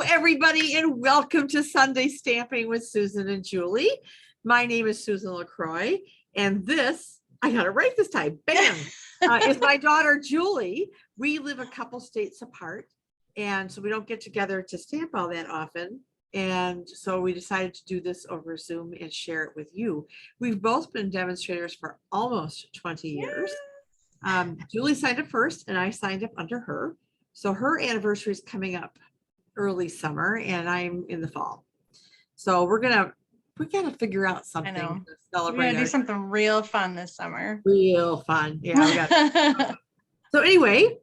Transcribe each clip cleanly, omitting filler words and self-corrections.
everybody, and welcome to Sunday Stamping with Susan and Julie. My name is Susan LaCroix, and this, I got it right this time, bam, is my daughter, Julie. We live a couple states apart, and so we don't get together to stamp all that often. And so we decided to do this over Zoom and share it with you. We've both been demonstrators for almost 20 years. Julie signed up first, and I signed up under her. So her anniversary is coming up early summer, and I'm in the fall. So we gotta figure out something to celebrate. We're gonna do something real fun this summer. Real fun, yeah. So anyway,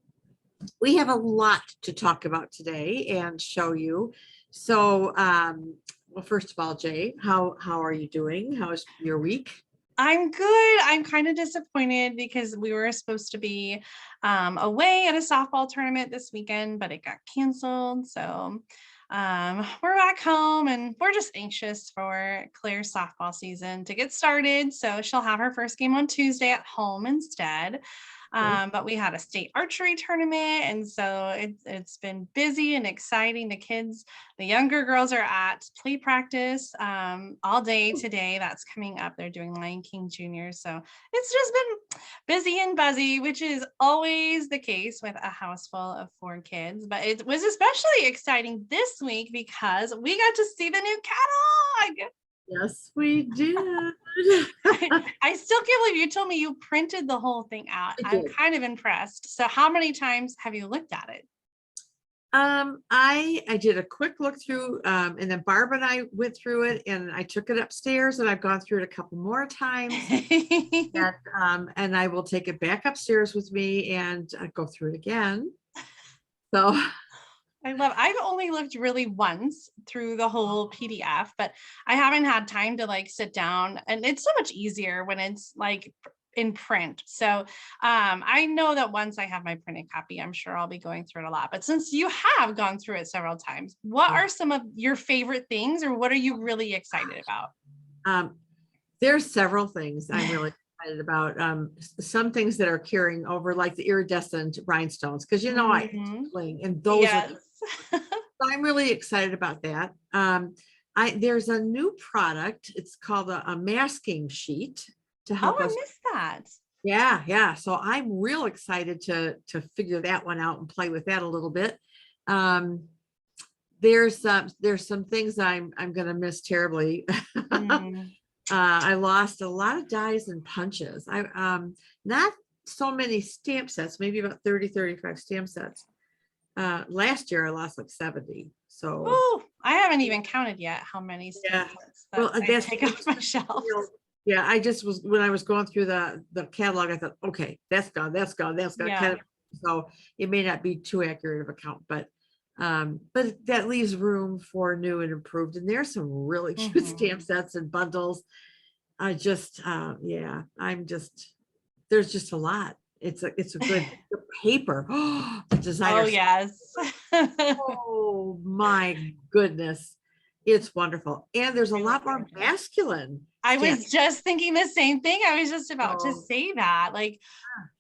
we have a lot to talk about today and show you. So, well, first of all, Jay, how are you doing? How is your week? I'm good. I'm kind of disappointed because we were supposed to be away at a softball tournament this weekend, but it got canceled. So we're back home, and we're just anxious for Claire's softball season to get started. So she'll have her first game on Tuesday at home instead. But we had a state archery tournament, and so it's been busy and exciting. The younger girls are at play practice all day today. That's coming up. They're doing Lion King Jr. So it's just been busy and buzzy, which is always the case with a house full of 4 kids. But it was especially exciting this week because we got to see the new catalog. Yes, we did. I still can't believe you told me you printed the whole thing out. I'm kind of impressed. So how many times have you looked at it? I did a quick look through, and then Barb and I went through it, and I took it upstairs, and I've gone through it a couple more times. And I will take it back upstairs with me and go through it again. So I've only looked really once through the whole PDF, but I haven't had time to like sit down, and it's so much easier when it's like in print. So I know that once I have my printed copy, I'm sure I'll be going through it a lot. But since you have gone through it several times, what are some of your favorite things, or what are you really excited about? There's several things I'm really excited about. Some things that are carrying over, like the iridescent rhinestones, because I playing, and those are so I'm really excited about that. There's a new product. It's called a masking sheet to help us. I missed that. Yeah. So I'm real excited to figure that one out and play with that a little bit. There's some things I'm gonna miss terribly. I lost a lot of dies and punches. Not so many stamp sets, maybe about 35 stamp sets. Last year I lost like 70. So I haven't even counted yet how many stamp sets I take off my shelf. Yeah, I just was, when I was going through the catalog, I thought, okay, that's gone. Yeah. So it may not be too accurate of a count, but that leaves room for new and improved. And there's some really cute stamp sets and bundles. There's just a lot. It's a good paper. The designer. Oh yes. Oh my goodness. It's wonderful. And there's a lot more masculine. I was just thinking the same thing. I was just about to say that, like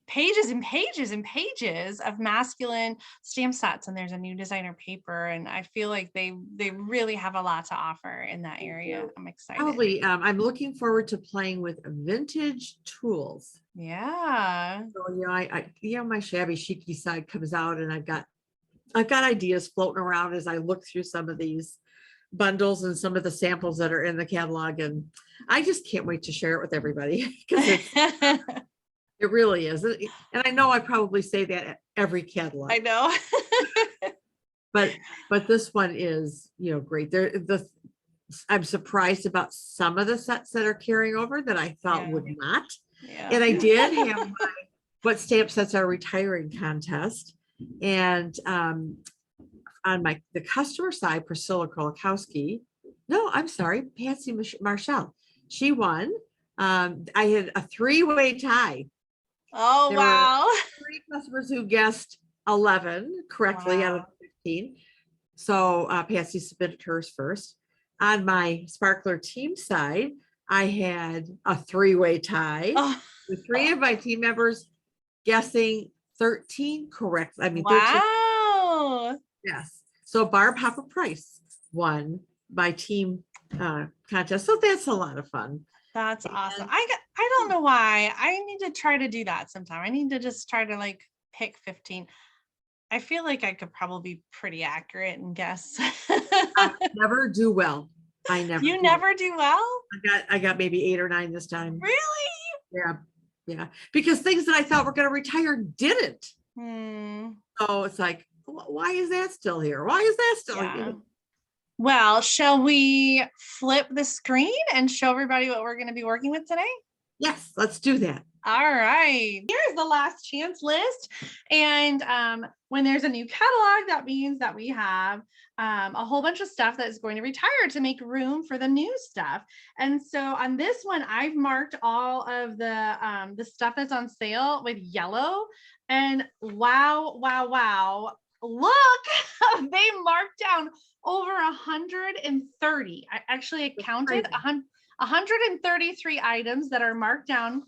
pages and pages and pages of masculine stamp sets, and there's a new designer paper, and I feel like they really have a lot to offer in that area. I'm excited. Probably, I'm looking forward to playing with vintage tools. Yeah. So I my shabby chicy side comes out, and I've got ideas floating around as I look through some of these bundles and some of the samples that are in the catalog, and I just can't wait to share it with everybody because it really is. And I know I probably say that at every catalog. I know. but this one is, great. I'm surprised about some of the sets that are carrying over that I thought would not. Yeah. And I did have my what stamp sets are retiring contest. And on the customer side, Priscilla Kolakowski, Patsy Marshall, she won. I had a 3-way tie. Oh, there wow. were 3 customers who guessed 11 correctly out of 15. So Patsy submitted hers first. On my Sparkler team side, I had a 3-way tie with 3 of my team members guessing 13 correct. 13. Wow. Yes. So Barb Hopper Price won my team contest. So that's a lot of fun. That's awesome. And I don't know why. I need to try to do that sometime. I need to just try to like pick 15. I feel like I could probably be pretty accurate and guess. I never do well. I never. You do never well. do well? I got maybe 8 or 9 this time. Really? Yeah. Yeah. Because things that I thought were going to retire didn't. So it's like, why is that still here? Why is that still here? Well, shall we flip the screen and show everybody what we're going to be working with today? Yes, let's do that. All right. Here's the last chance list. And when there's a new catalog, that means that we have a whole bunch of stuff that is going to retire to make room for the new stuff. And so on this one, I've marked all of the stuff that's on sale with yellow. And wow, wow, wow. Look, they marked down over 130. I actually counted 133 items that are marked down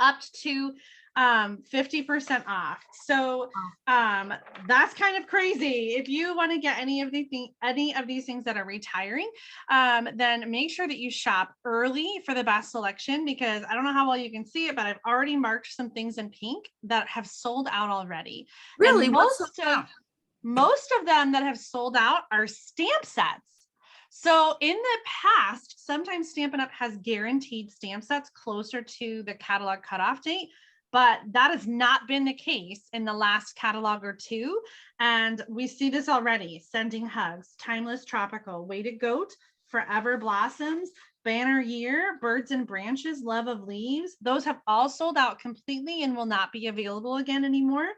up to 50% off. So that's kind of crazy. If you want to get any of these things that are retiring, then make sure that you shop early for the best selection, because I don't know how well you can see it, but I've already marked some things in pink that have sold out already. Really? And most of them that have sold out are stamp sets. So in the past, sometimes Stampin' Up! Has guaranteed stamp sets closer to the catalog cutoff date, but that has not been the case in the last catalog or two. And we see this already: Sending Hugs, Timeless Tropical, Weighted Goat, Forever Blossoms, Banner Year, Birds and Branches, Love of Leaves. Those have all sold out completely and will not be available again anymore.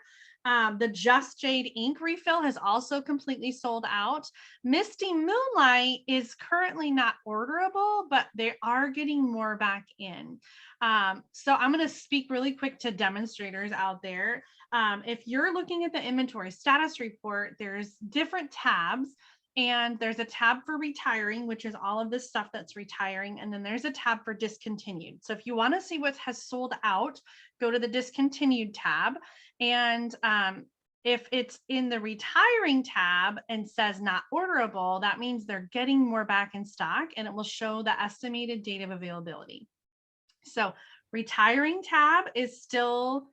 The Just Jade ink refill has also completely sold out. Misty Moonlight is currently not orderable, but they are getting more back in. So I'm going to speak really quick to demonstrators out there. If you're looking at the inventory status report, there's different tabs. And there's a tab for retiring, which is all of this stuff that's retiring. And then there's a tab for discontinued. So if you want to see what has sold out, go to the discontinued tab. And if it's in the retiring tab and says not orderable, that means they're getting more back in stock, and it will show the estimated date of availability. So retiring tab is still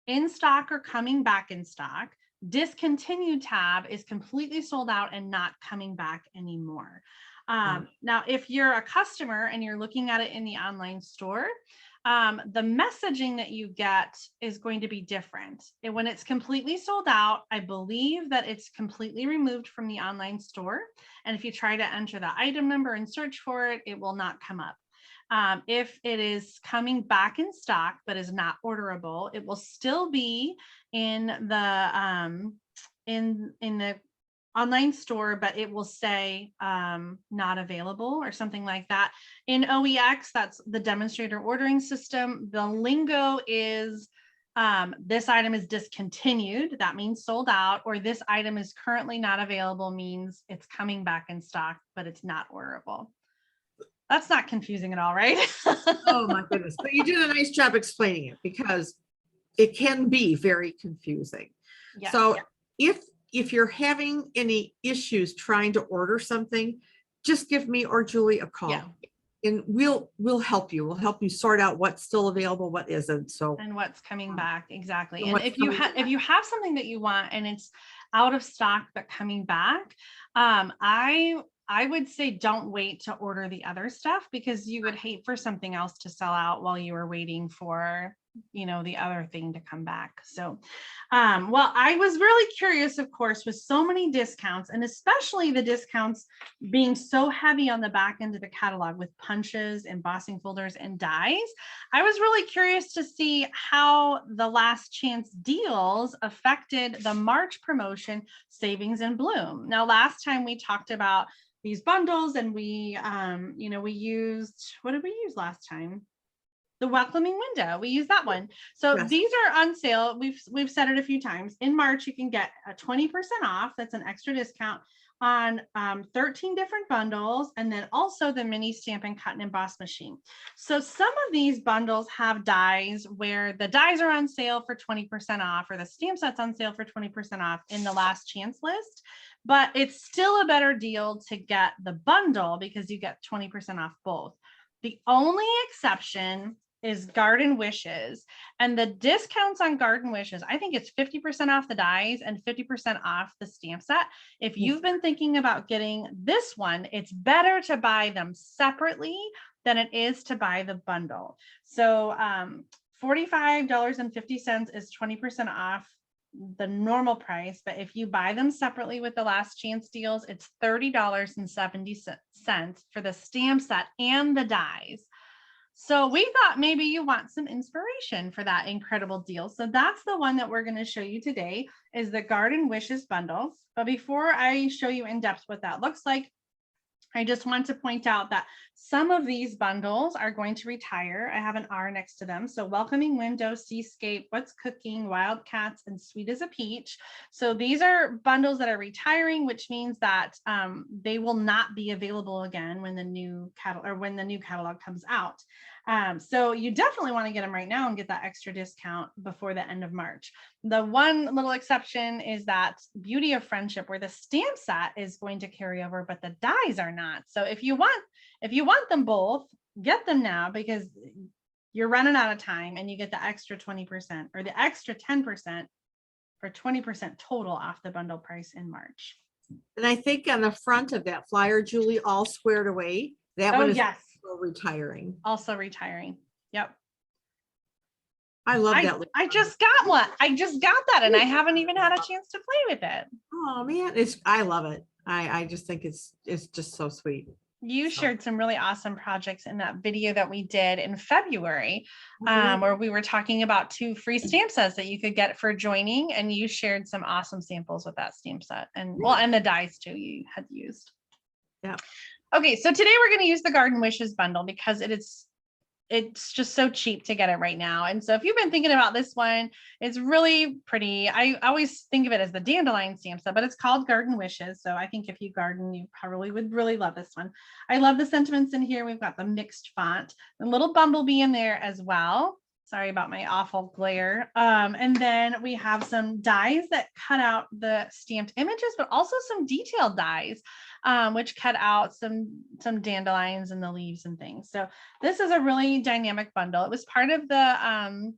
in stock or coming back in stock. Discontinued tab is completely sold out and not coming back anymore. Now, if you're a customer and you're looking at it in the online store, the messaging that you get is going to be different. And when it's completely sold out, I believe that it's completely removed from the online store. And if you try to enter the item number and search for it, it will not come up. If it is coming back in stock but is not orderable, it will still be in the online store, but it will say not available or something like that. In OEX, that's the demonstrator ordering system, the lingo is this item is discontinued. That means sold out, or this item is currently not available means it's coming back in stock, but it's not orderable. That's not confusing at all, right? Oh my goodness. But you did a nice job explaining it, because it can be very confusing. Yes, so if you're having any issues trying to order something, just give me or Julie a call. And we'll help you. We'll help you sort out what's still available, what isn't. So and what's coming back. Exactly. And if you have something that you want and it's out of stock but coming back, I would say don't wait to order the other stuff, because you would hate for something else to sell out while you were waiting for, you know, the other thing to come back. So, well, I was really curious, of course, with so many discounts, and especially the discounts being so heavy on the back end of the catalog with punches, embossing folders, and dies. I was really curious to see how the last chance deals affected the March promotion Savings in Bloom. Now, last time we talked about these bundles, and we, you know, we used, what did we use last time? The welcoming window. We use that one. So yes, these are on sale. We've said it a few times. In March, you can get a 20% off. That's an extra discount on 13 different bundles, and then also the mini stamp and cut and emboss machine. So some of these bundles have dies where the dies are on sale for 20% off, or the stamp sets on sale for 20% off in the last chance list. but it's still a better deal to get the bundle because you get 20% off both. The only exception is Garden Wishes, and the discounts on Garden Wishes, I think it's 50% off the dies and 50% off the stamp set. If you've been thinking about getting this one, it's better to buy them separately than it is to buy the bundle. So $45.50 is 20% off the normal price, but if you buy them separately with the last chance deals, it's $30.70 for the stamp set and the dies. So we thought maybe you want some inspiration for that incredible deal. So that's the one that we're going to show you today, is the Garden Wishes bundle. But before I show you in depth what that looks like, I just want to point out that some of these bundles are going to retire. I have an R next to them. So Welcoming Window, Seascape, What's Cooking, Wildcats, and Sweet as a Peach. So these are bundles that are retiring, which means that they will not be available again when the new catalog comes out. So you definitely want to get them right now and get that extra discount before the end of March. The one little exception is that Beauty of Friendship, where the stamp set is going to carry over, but the dies are not. So if you want them both, get them now, because you're running out of time and you get the extra 20% or the extra 10% for 20% total off the bundle price in March. And I think on the front of that flyer, Julie, all squared away, that one is retiring. Also retiring. Yep. I love that. I just got one. I just got that and I haven't even had a chance to play with it. Oh man, I love it. I just think it's just so sweet. You shared some really awesome projects in that video that we did in February, where we were talking about 2 free stamp sets that you could get for joining, and you shared some awesome samples with that stamp set, and and the dies too you had used. Yeah. Okay, so today we're going to use the Garden Wishes bundle because it's just so cheap to get it right now. And so if you've been thinking about this one, it's really pretty. I always think of it as the dandelion stamp set, but it's called Garden Wishes. So I think if you garden, you probably would really love this one. I love the sentiments in here. We've got the mixed font, a little bumblebee in there as well. Sorry about my awful glare. And then we have some dies that cut out the stamped images, but also some detailed dies, which cut out some dandelions and the leaves and things. So this is a really dynamic bundle. It was part of the,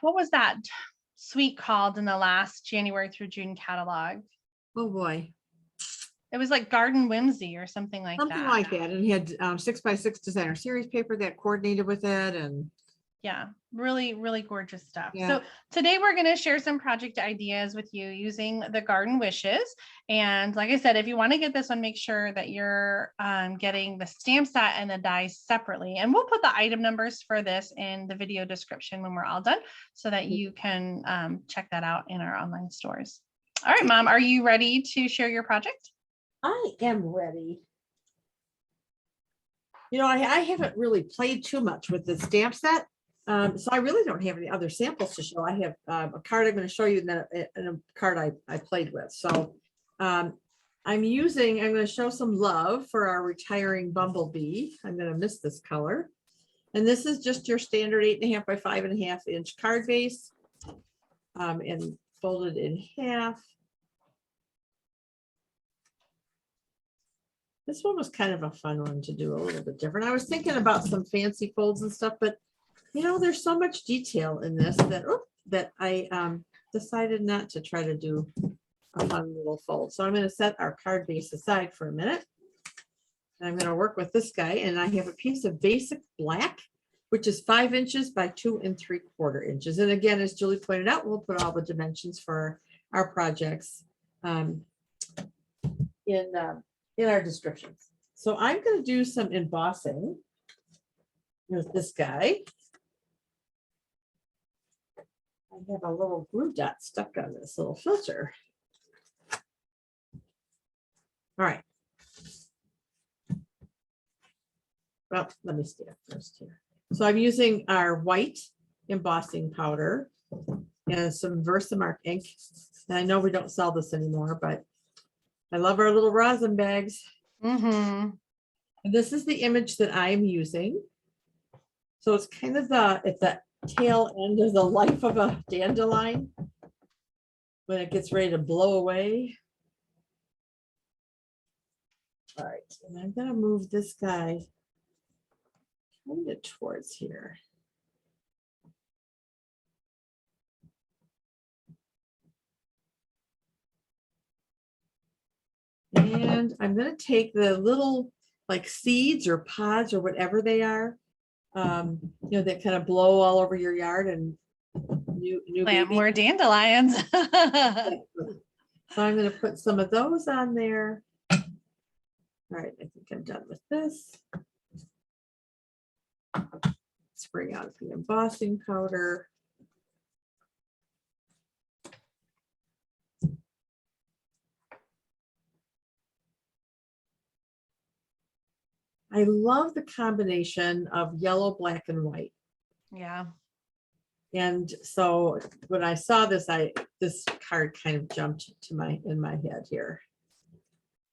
what was that suite called in the last January through June catalog? Oh boy. It was like Garden Whimsy or something like that. Something like that. And he had 6x6 designer series paper that coordinated with it. And yeah, really, really gorgeous stuff. Yeah. So today we're going to share some project ideas with you using the Garden Wishes. And like I said, if you want to get this one, make sure that you're getting the stamp set and the dies separately. And we'll put the item numbers for this in the video description when we're all done, so that you can check that out in our online stores. All right, Mom, are you ready to share your project? I am ready. You know, I haven't really played too much with the stamp set. So I really don't have any other samples to show. I have a card I'm going to show you, and a card I played with. So I'm going to show some love for our retiring Bumblebee. I'm going to miss this color. And this is just your standard 8.5 by 5.5 inch card base, and folded in half. This one was kind of a fun one to do, a little bit different. I was thinking about some fancy folds and stuff, but you know, there's so much detail in this that I decided not to try to do a fun little fold. So I'm going to set our card base aside for a minute. And I'm going to work with this guy, and I have a piece of basic black, which is 5 inches by 2 3/4 inches. And again, as Julie pointed out, we'll put all the dimensions for our projects in our descriptions. So I'm going to do some embossing with this guy. I have a little glue dot stuck on this little filter. All right. Well, let me stand first here. So I'm using our white embossing powder and some Versamark ink. And I know we don't sell this anymore, but I love our little rosin bags. Mm-hmm. And this is the image that I'm using. So it's kind of the tail end of the life of a dandelion when it gets ready to blow away. All right, and I'm gonna move this guy kind of towards here. And I'm gonna take the little like seeds or pods or whatever they are, you know, that kind of blow all over your yard and new Plant baby. more dandelions. So I'm going to put some of those on there. All right, I think I'm done with this. Let's bring out the embossing powder. I love the combination of yellow, black, and white. Yeah. And so when I saw this, this card kind of jumped to in my head here.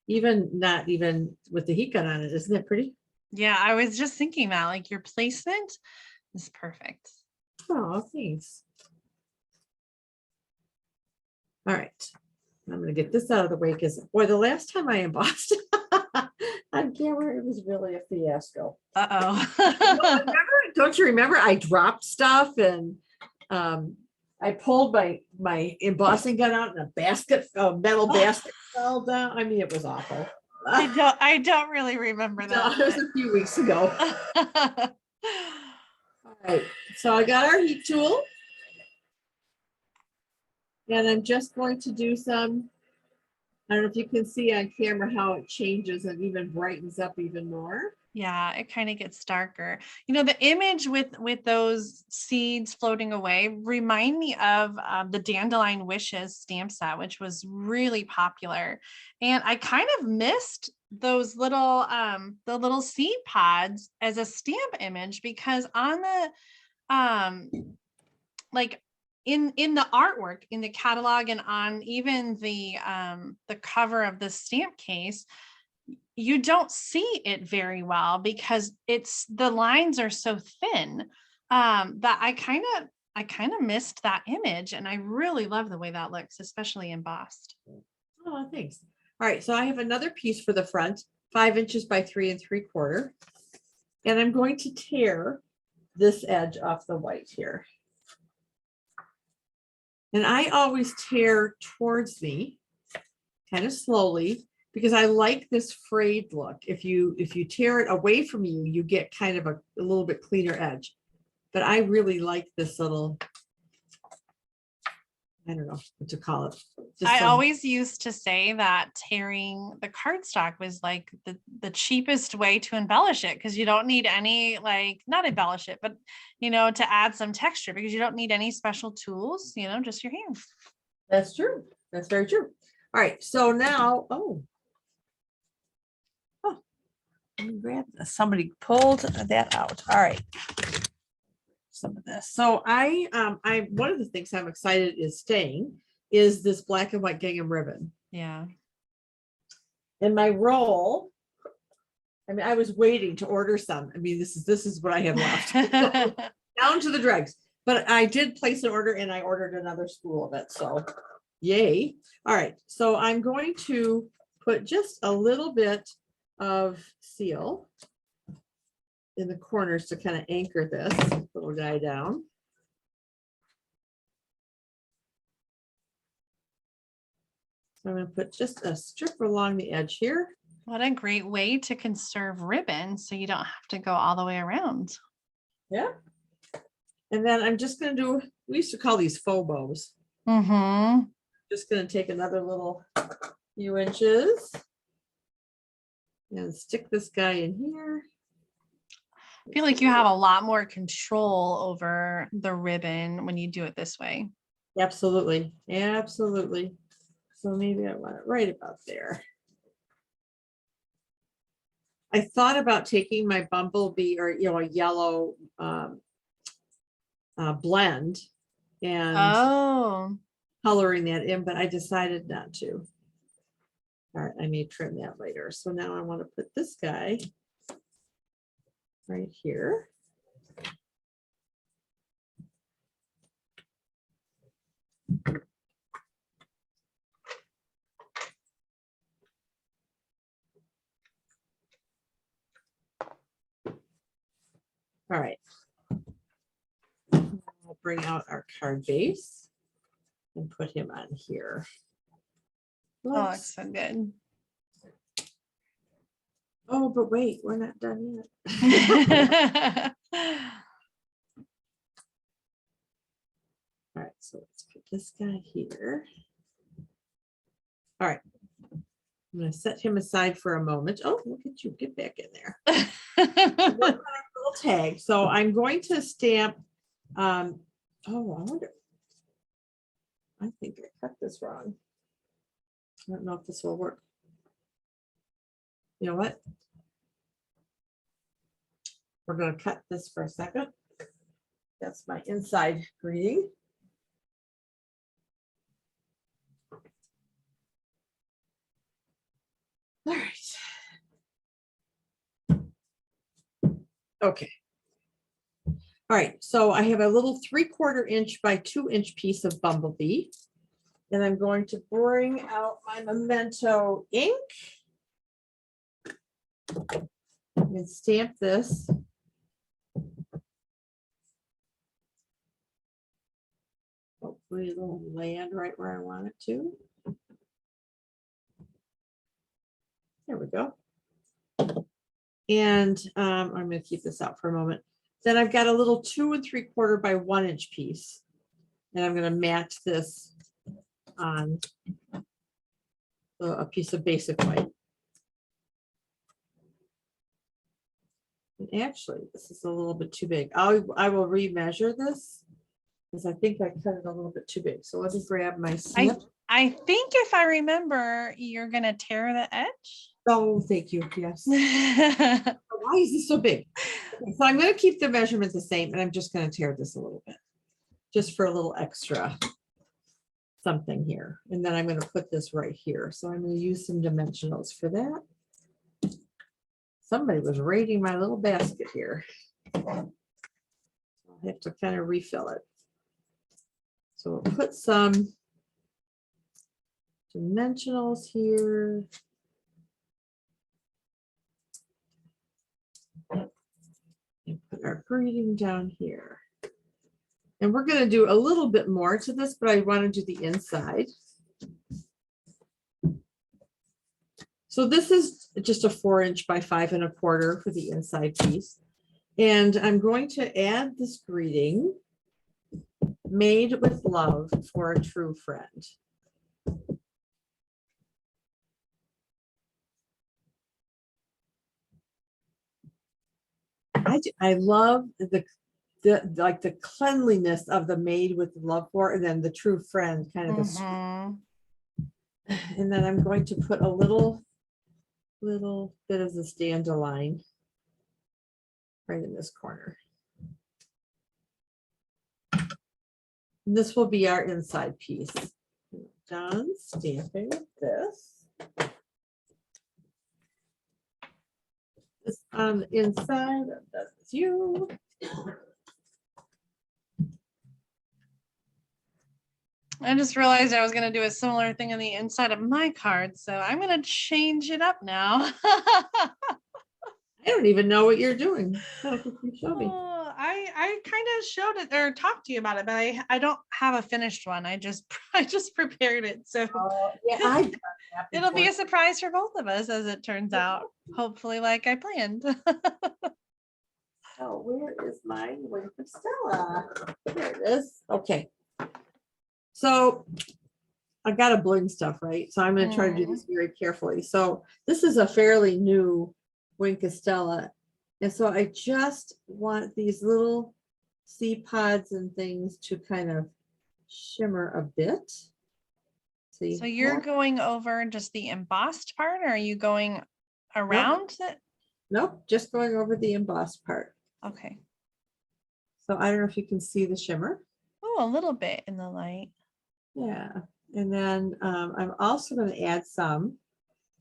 Not even with the heat gun on it, isn't it pretty? Yeah, I was just thinking that, like, your placement is perfect. Oh, thanks. All right. I'm going to get this out of the way because, boy, the last time I embossed on camera, it was really a fiasco. Uh-oh. Don't you remember? I dropped stuff and I pulled my embossing gun out and a metal basket fell down. I mean, it was awful. I don't really remember that. No, it was a few weeks ago. All right, so I got our heat tool. And I'm just going to do some, I don't know if you can see on camera how it changes and even brightens up even more. Yeah, it kind of gets darker. You know, the image with those seeds floating away remind me of the Dandelion Wishes stamp set, which was really popular. And I kind of missed those little the little seed pods as a stamp image, because on the like in the artwork in the catalog and on even the cover of the stamp case, you don't see it very well because the lines are so thin, that I kind of missed that image, and I really love the way that looks, especially embossed. Oh, thanks. All right, so I have another piece for the front, 5 inches by 3 3/4. And I'm going to tear this edge off the white here. And I always tear towards me, kind of slowly, because I like this frayed look. If you tear it away from you, you get kind of a little bit cleaner edge. But I really like this little, I don't know what to call it. I always used to say that tearing the cardstock was like the cheapest way to embellish it, because you don't need any, like, not embellish it, but, you know, to add some texture, because you don't need any special tools, you know, just your hands. That's true. That's very true. All right, so now, let me grab this. Somebody pulled that out. All right. Some of this. So one of the things I'm excited is staying is this black and white gingham ribbon. Yeah. And my roll, I mean, I was waiting to order some. I mean, this is what I have left. Down to the dregs. But I did place an order and I ordered another spool of it. So yay. All right. So I'm going to put just a little bit of seal in the corners to kind of anchor this little guy down. So I'm going to put just a strip along the edge here. What a great way to conserve ribbon, so you don't have to go all the way around. Yeah. And then I'm just going to do, we used to call these faux bows. Mm-hmm. Just going to take another little few inches and stick this guy in here. I feel like you have a lot more control over the ribbon when you do it this way. Absolutely. Absolutely. So maybe I want it right about there. I thought about taking my Bumblebee or, you know, a yellow blend and coloring that in, but I decided not to. All right, I may trim that later. So now I want to put this guy right here. All right. We'll bring out our card base and put him on here. Oh, looks so good. Oh, but wait, we're not done yet. All right, so let's put this guy here. All right. I'm going to set him aside for a moment. Oh, look at you. Get back in there. Little tag. So I'm going to stamp. Oh, I wonder. I think I cut this wrong. I don't know if this will work. You know what? We're going to cut this for a second. That's my inside greeting. All right. Okay. All right, so I have a little 3/4 inch by 2 inch piece of Bumblebee. And I'm going to bring out my Memento ink and stamp this. Hopefully it'll land right where I want it to. There we go. And I'm going to keep this out for a moment. Then I've got a little 2 3/4 by 1 inch piece. And I'm going to match this on a piece of basic white. And actually, this is a little bit too big. I will remeasure this because I think I cut it a little bit too big. So let me grab my snip. I think if I remember, you're gonna tear the edge. Oh, thank you. Yes. Why is this so big? Okay, so I'm going to keep the measurement the same, and I'm just going to tear this a little bit, just for a little extra something here. And then I'm going to put this right here. So I'm going to use some dimensionals for that. Somebody was raiding my little basket here. I'll have to kind of refill it. So we'll put some dimensionals here. And put our greeting down here. And we're going to do a little bit more to this, but I want to do the inside. So this is just a 4 inch by 5 1/4 for the inside piece. And I'm going to add this greeting, made with love for a true friend. I love the like the cleanliness of the made with love for, and then the true friend kind of the and then I'm going to put a little bit of the dandelion right in this corner. And this will be our inside piece. Done stamping this. This on the inside, that's you. I just realized I was going to do a similar thing on the inside of my card, so I'm going to change it up now. I don't even know what you're doing. You show me. I kind of showed it or talked to you about it, but I don't have a finished one. I just prepared it, so Yeah, it'll be a surprise for both of us as it turns out. Hopefully, like I planned. Oh, where is my Wink of Stella? There it is. Okay. So I got to bling stuff, right? So I'm going to try to do this very carefully. So this is a fairly new Wink of Stella. And so I just want these little seed pods and things to kind of shimmer a bit. See? So you're going over just the embossed part, or are you going around it? Nope, just going over the embossed part. Okay. So I don't know if you can see the shimmer. Oh, a little bit in the light. Yeah. And then I'm also going to add some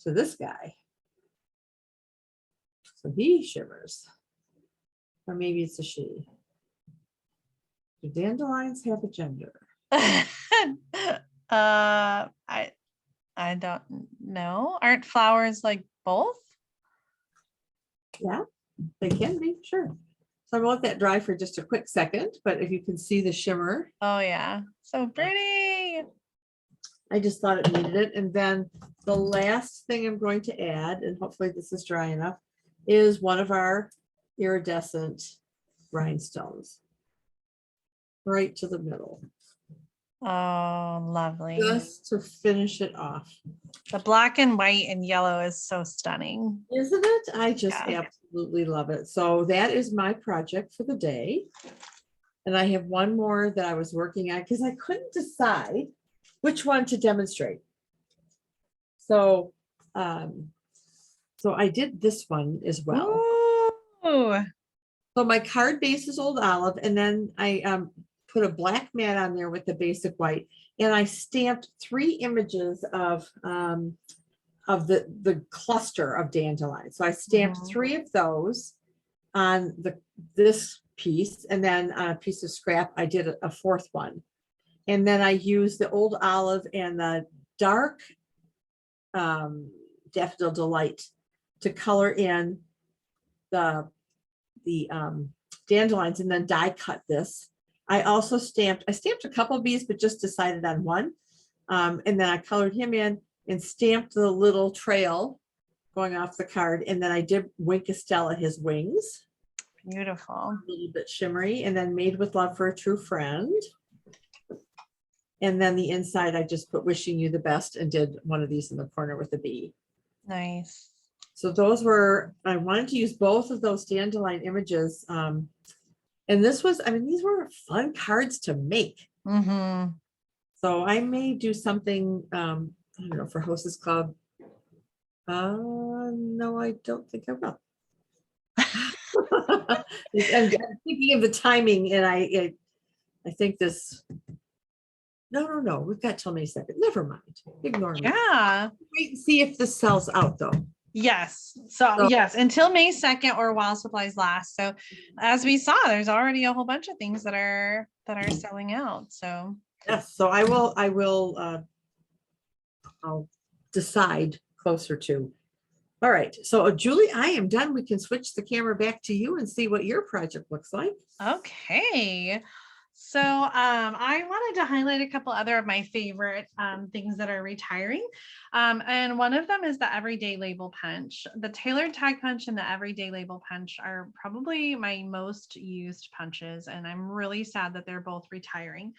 to this guy. So he shimmers. Or maybe it's a she. Do dandelions have a gender? I don't know. Aren't flowers like both? Yeah, they can be, sure. So I'm gonna let that dry for just a quick second, but if you can see the shimmer, Oh yeah, so pretty. I just thought it needed it. And then the last thing I'm going to add, and hopefully this is dry enough, is one of our iridescent rhinestones right to the middle, Oh, lovely. just to finish it off. The black and white and yellow is so stunning. Isn't it? I just Yeah. absolutely love it. So that is my project for the day. And I have one more that I was working on because I couldn't decide which one to demonstrate. So, so I did this one as well. Ooh. So my card base is old olive, and then I put a black mat on there with the basic white, and I stamped 3 images of the cluster of dandelions. So I stamped 3 of those on this piece, and then on a piece of scrap, I did a 4th one. And then I used the old olive and the dark Daffodil Delight to color in the dandelions, and then die cut this. I also stamped a couple of these, but just decided on one. And then I colored him in and stamped the little trail going off the card. And then I did Wink Estella his wings. Beautiful. A little bit shimmery, and then Made with Love for a True Friend. And then the inside, I just put Wishing You the Best and did one of these in the corner with a bee. Nice. So those were, I wanted to use both of those dandelion images. And this was, I mean, these were fun cards to make. Mm-hmm. So I may do something, I don't know, for Hostess Club. No, I don't think I will. I'm thinking of the timing, and I think this. No. We've got till May 2nd. Never mind. Ignore me. Yeah. Wait and see if this sells out, though. Yes. So yes, until May 2nd or while supplies last. So as we saw, there's already a whole bunch of things that are selling out. So Yes. So I'll decide closer to. All right. So Julie, I am done. We can switch the camera back to you and see what your project looks like. okay. So I wanted to highlight a couple other of my favorite things that are retiring. And one of them is the Everyday Label Punch. The Tailored Tag Punch and the Everyday Label Punch are probably my most used punches, and I'm really sad that they're both retiring.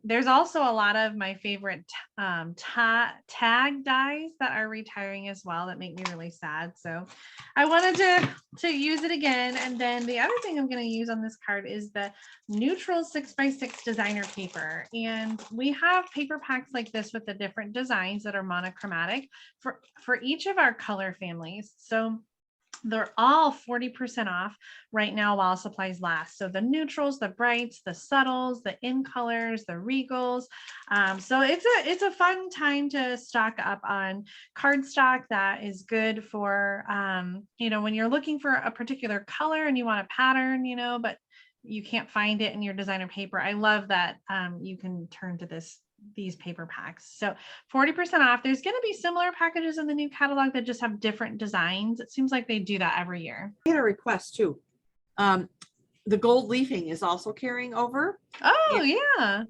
There's also a lot of my favorite tag dies that are retiring as well that make me really sad. So I wanted to use it again. And then the other thing I'm going to use on this card is the neutral 6x6 designer paper. And we have paper packs like this with the different designs that are monochromatic for each of our color families. So they're all 40% off right now while supplies last. So the neutrals, the brights, the subtles, the in colors, the regals. So it's a fun time to stock up on cardstock that is good for, when you're looking for a particular color and you want a pattern, but you can't find it in your designer paper. I love that you can turn to these paper packs. So 40% off. There's going to be similar packages in the new catalog that just have different designs. It seems like they do that every year. I had a request too. The gold leafing is also carrying over. Oh, yeah.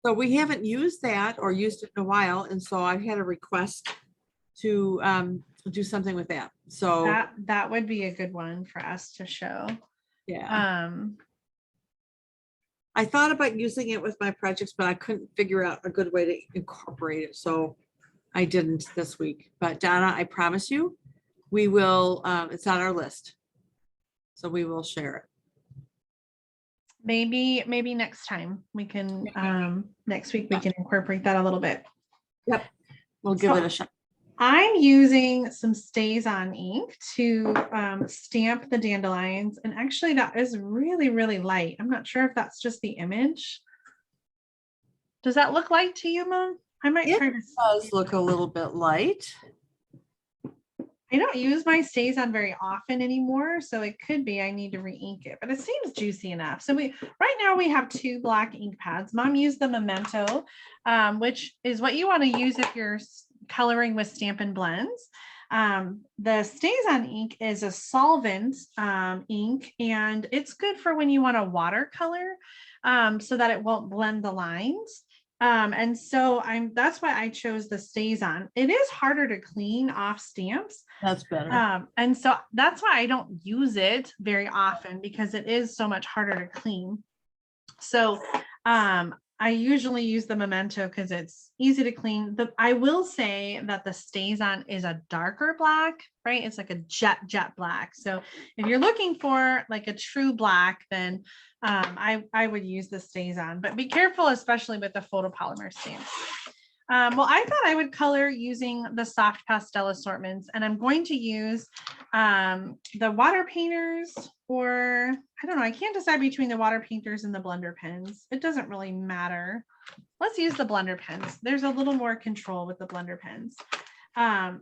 So we haven't used that or used it in a while. And so I had a request to do something with that. So that would be a good one for us to show. Yeah. I thought about using it with my projects, but I couldn't figure out a good way to incorporate it. So I didn't this week. But Donna, I promise you, we will, it's on our list. So we will share it. Maybe next time we can, next week we can incorporate that a little bit. Yep. We'll give it a shot. I'm using some Stays On ink to stamp the dandelions, and actually that is really, really light. I'm not sure if that's just the image. Does that look light to you, Mom? I might try to. It does look a little bit light. I don't use my Stays On very often anymore, so it could be I need to re-ink it, but it seems juicy enough. So right now we have 2 black ink pads. Mom used the Memento, which is what you want to use if you're coloring with Stampin' Blends. The StazOn ink is a solvent ink, and it's good for when you want to watercolor so that it won't blend the lines. And so that's why I chose the StazOn. It is harder to clean off stamps. That's better. And so that's why I don't use it very often, because it is so much harder to clean. So I usually use the Memento because it's easy to clean. I will say that the StazOn is a darker black, right? It's like a jet black. So if you're looking for like a true black, then I would use the StazOn, but be careful, especially with the photopolymer stamps. Well, I thought I would color using the soft pastel assortments, and I'm going to use the water painters, or I don't know, I can't decide between the water painters and the blender pens. It doesn't really matter. Let's use the blender pens. There's a little more control with the blender pens.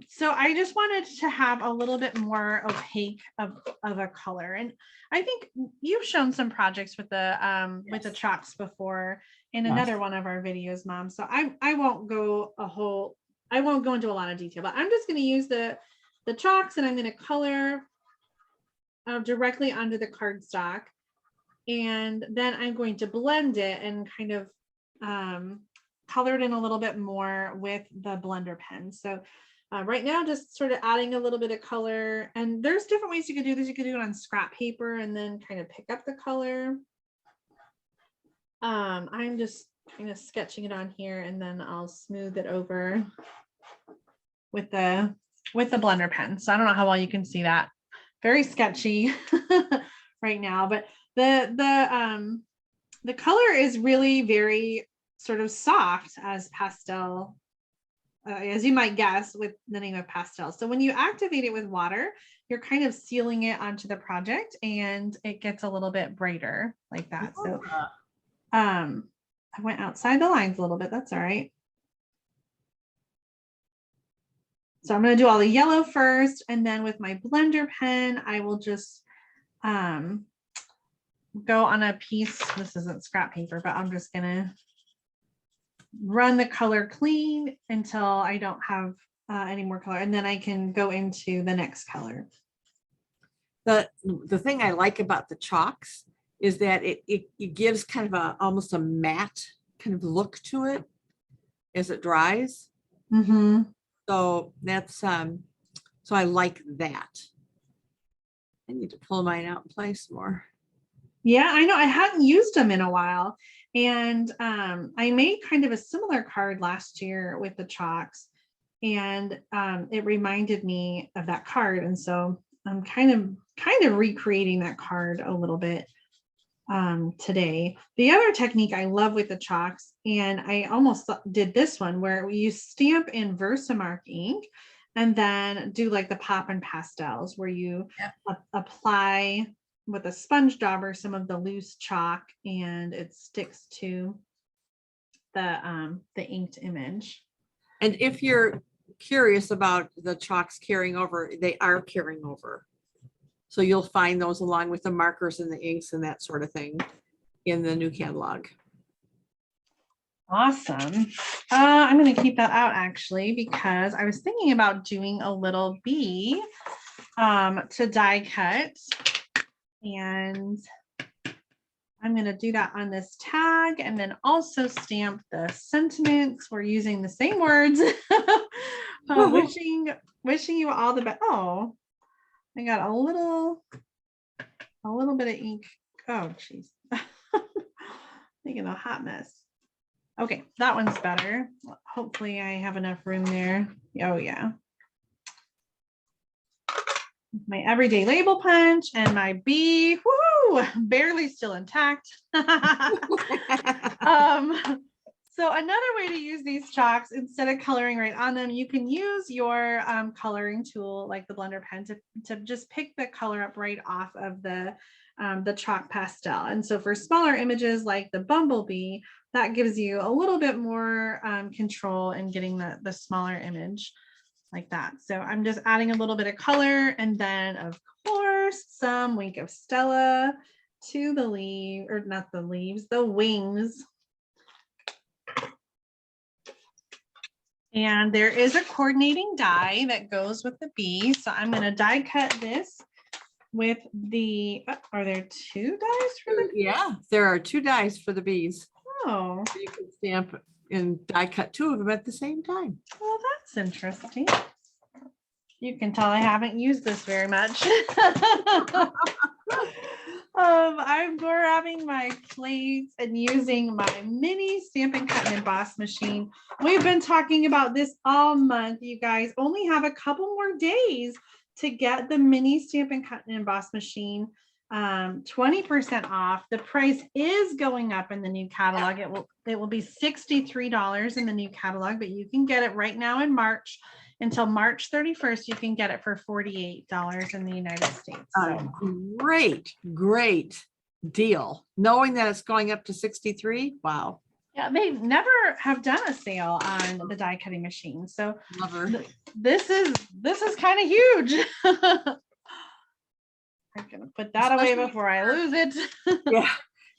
So I just wanted to have a little bit more opaque of a color. And I think you've shown some projects with the chalks before in another one of our videos, Mom. So I won't go into a lot of detail, but I'm just going to use the chalks, and I'm going to color directly onto the cardstock. And then I'm going to blend it and kind of color it in a little bit more with the blender pen. So right now, just sort of adding a little bit of color. And there's different ways you could do this. You could do it on scrap paper and then kind of pick up the color. I'm just kind of sketching it on here, and then I'll smooth it over with the blender pen. So I don't know how well you can see that. Very sketchy right now, but the color is really very sort of soft as pastel, as you might guess with the name of pastel. So when you activate it with water, you're kind of sealing it onto the project, and it gets a little bit brighter like that. So I went outside the lines a little bit. That's all right. So I'm going to do all the yellow first, and then with my blender pen, I will just go on a piece. This isn't scrap paper, but I'm just going to run the color clean until I don't have any more color, and then I can go into the next color. The thing I like about the chalks is that it gives kind of almost a matte kind of look to it as it dries. Mm-hmm. So that's so I like that. I need to pull mine out and place more. Yeah, I know. I hadn't used them in a while, and I made kind of a similar card last year with the chalks, and it reminded me of that card, and so I'm kind of recreating that card a little bit today. The other technique I love with the chalks, and I almost did this one where you stamp in Versamark ink and then do like the pop and pastels where you apply with a sponge dauber some of the loose chalk, and it sticks to the inked image. And if you're curious about the chalks carrying over, they are carrying over. So you'll find those along with the markers and the inks and that sort of thing in the new catalog. Awesome. I'm going to keep that out actually, because I was thinking about doing a little bee to die cut, and I'm going to do that on this tag, and then also stamp the sentiments. We're using the same words. Wishing you all the best. Oh, I got a little bit of ink. Oh, geez. Making a hot mess. Okay, that one's better. Hopefully I have enough room there. Oh yeah. My everyday label punch and my bee. Woo! Barely still intact. So another way to use these chalks, instead of coloring right on them, you can use your coloring tool like the blender pen to just pick the color up right off of the chalk pastel. And so for smaller images like the Bumblebee, that gives you a little bit more control in getting the smaller image like that. So I'm just adding a little bit of color, and then of course some Wink of Stella to the leaf, or not the leaves, the wings. And there is a coordinating die that goes with the bee. So I'm going to die cut this with the, are there 2 dies for the? Yeah, there are 2 dies for the bees. Oh, You can stamp and die cut 2 of them at the same time. well, that's interesting. You can tell I haven't used this very much. I'm grabbing my plates and using my mini Stampin' Cut and Emboss machine. We've been talking about this all month. You guys only have a couple more days to get the mini Stampin' Cut and Emboss machine 20% off. The price is going up in the new catalog. It will be $63 in the new catalog, but you can get it right now in March. Until March 31st, you can get it for $48 in the United States. So. Great deal. Knowing that it's going up to 63. Wow. Yeah, they never have done a sale on the die cutting machine. So this is kind of huge. I'm gonna put that away before I lose it. Yeah,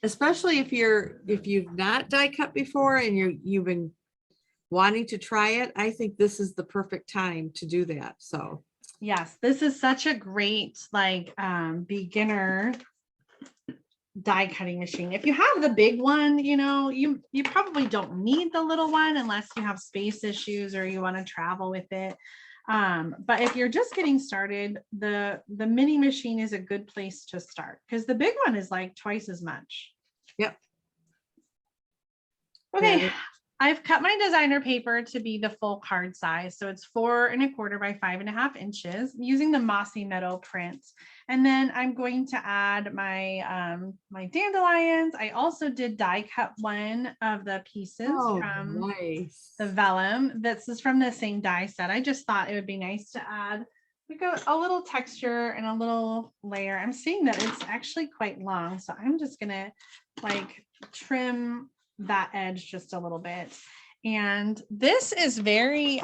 especially if you've not die cut before and you've been wanting to try it. I think this is the perfect time to do that. So yes, this is such a great beginner die cutting machine. If you have the big one, you probably don't need the little one unless you have space issues or you want to travel with it. But if you're just getting started, the mini machine is a good place to start because the big one is like twice as much. Yep. Okay. I've cut my designer paper to be the full card size. So it's 4 1/4 by 5.5 inches using the Mossy Meadow print. And then I'm going to add my my dandelions. I also did die cut one of the pieces from the vellum. This is from the same die set. I just thought it would be nice to add a little texture and a little layer. I'm seeing that it's actually quite long. So I'm just gonna trim that edge just a little bit. And this is very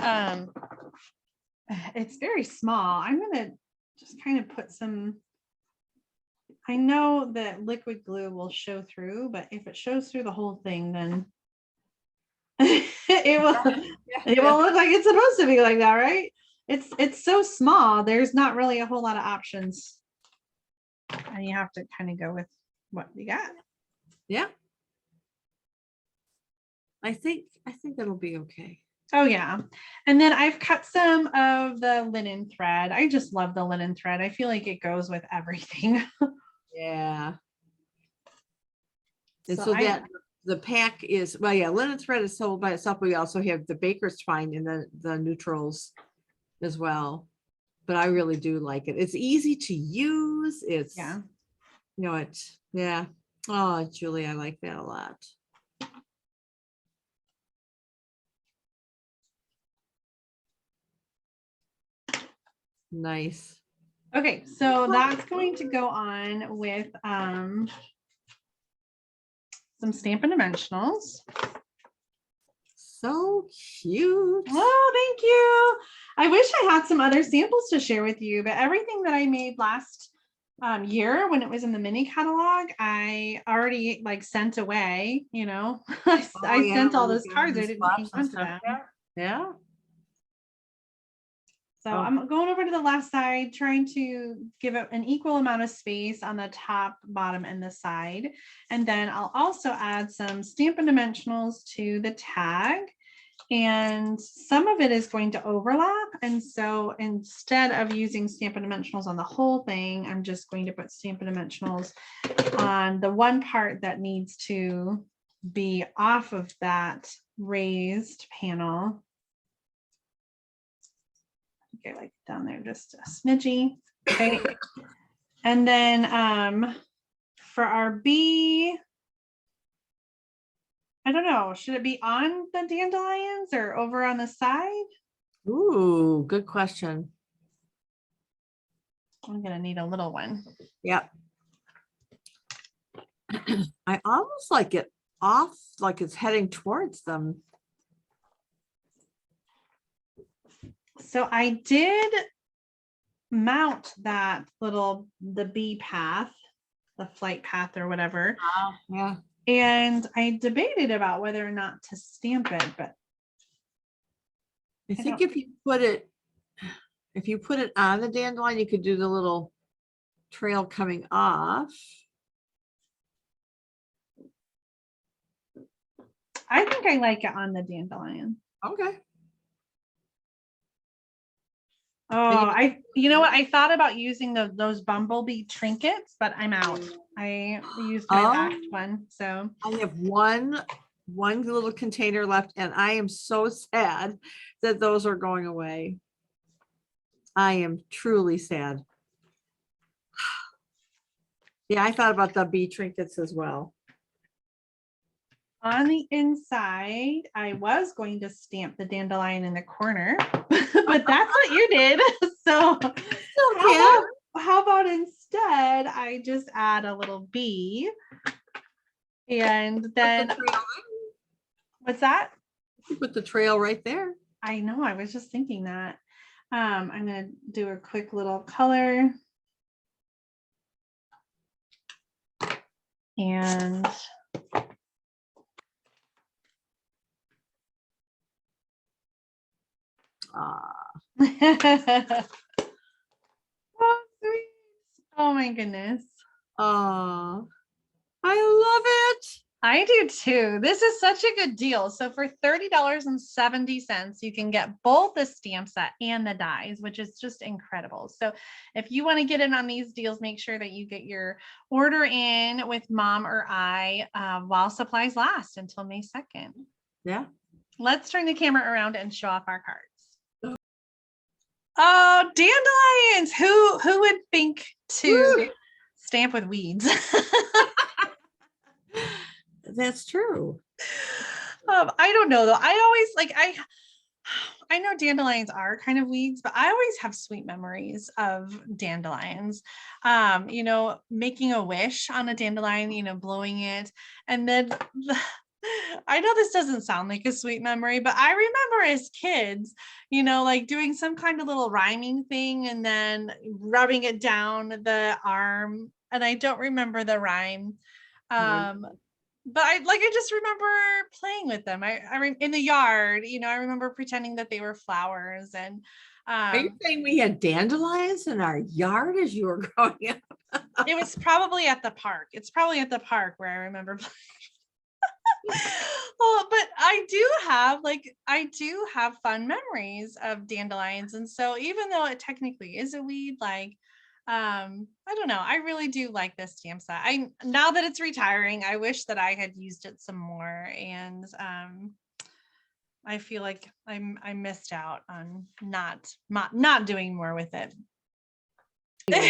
it's very small. I'm gonna just kind of put some, I know that liquid glue will show through, but if it shows through the whole thing, then it will look like it's supposed to be like that, right? It's so small, there's not really a whole lot of options. And you have to kind of go with what you got. Yeah. I think it'll be okay. Oh yeah. And then I've cut some of the linen thread. I just love the linen thread. I feel like it goes with everything. Yeah. And so that the pack is, well, yeah, linen thread is sold by itself, but we also have the baker's twine and the neutrals as well. But I really do like it. It's easy to use. It's, yeah. Oh, Julie, I like that a lot. Nice. Okay, so that's going to go on with some Stampin' Dimensionals. So cute. Oh, thank you. I wish I had some other samples to share with you, but everything that I made last year when it was in the mini catalog, I already sent away, I sent all those cards. I didn't hang on to them. Yeah. So I'm going over to the left side, trying to give it an equal amount of space on the top, bottom, and the side. And then I'll also add some Stampin' Dimensionals to the tag. And some of it is going to overlap. And so instead of using Stampin' Dimensionals on the whole thing, I'm just going to put Stampin' Dimensionals on the one part that needs to be off of that raised panel. Okay, like down there just a smidgy. Okay. And then for our bee, I don't know, should it be on the dandelions or over on the side? Ooh, good question. I'm gonna need a little one. Yep. I almost like it off, like it's heading towards them. So I did mount that the bee path, the flight path or whatever. Yeah. And I debated about whether or not to stamp it, but I think if you put it on the dandelion, you could do the little trail coming off. I think I like it on the dandelion. Okay. Oh, you know what? I thought about using those Bumblebee trinkets, but I'm out. I used my last one, so I have one little container left, and I am so sad that those are going away. I am truly sad. Yeah, I thought about the bee trinkets as well. on the inside, I was going to stamp the dandelion in the corner, but that's what you did. So how about instead I just add a little bee, and then what's that? You put the trail right there. I know, I was just thinking that. I'm gonna do a quick little color. And oh, sweet. Oh my goodness. I love it. I do too. This is such a good deal. So for $30.70, you can get both the stamp set and the dies, which is just incredible. So if you want to get in on these deals, make sure that you get your order in with Mom or I while supplies last until May 2nd. Yeah. Let's turn the camera around and show off our cards. Oh, dandelions. Who would think to stamp with weeds? That's true. I don't know though. I always I know dandelions are kind of weeds, but I always have sweet memories of dandelions. You know, making a wish on a dandelion, you know, blowing it. And then I know this doesn't sound like a sweet memory, but I remember as kids, you know, like doing some kind of little rhyming thing and then rubbing it down the arm. And I don't remember the rhyme. But I just remember playing with them. In the yard, you know, I remember pretending that they were flowers. And Are you saying we had dandelions in our yard as you were growing up? It was probably at the park. It's probably at the park where I remember playing. Well, but I do have fun memories of dandelions. And so even though it technically is a weed, I don't know, I really do like this stamp set. Now that it's retiring, I wish that I had used it some more. And I feel like I missed out on not doing more with it. Hope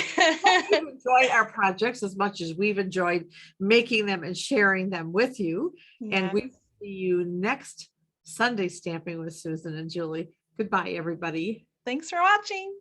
you enjoyed our projects as much as we've enjoyed making them and sharing them with you. Yes. And we see you next Sunday Stamping with Susan and Julie. Goodbye, everybody. Thanks for watching.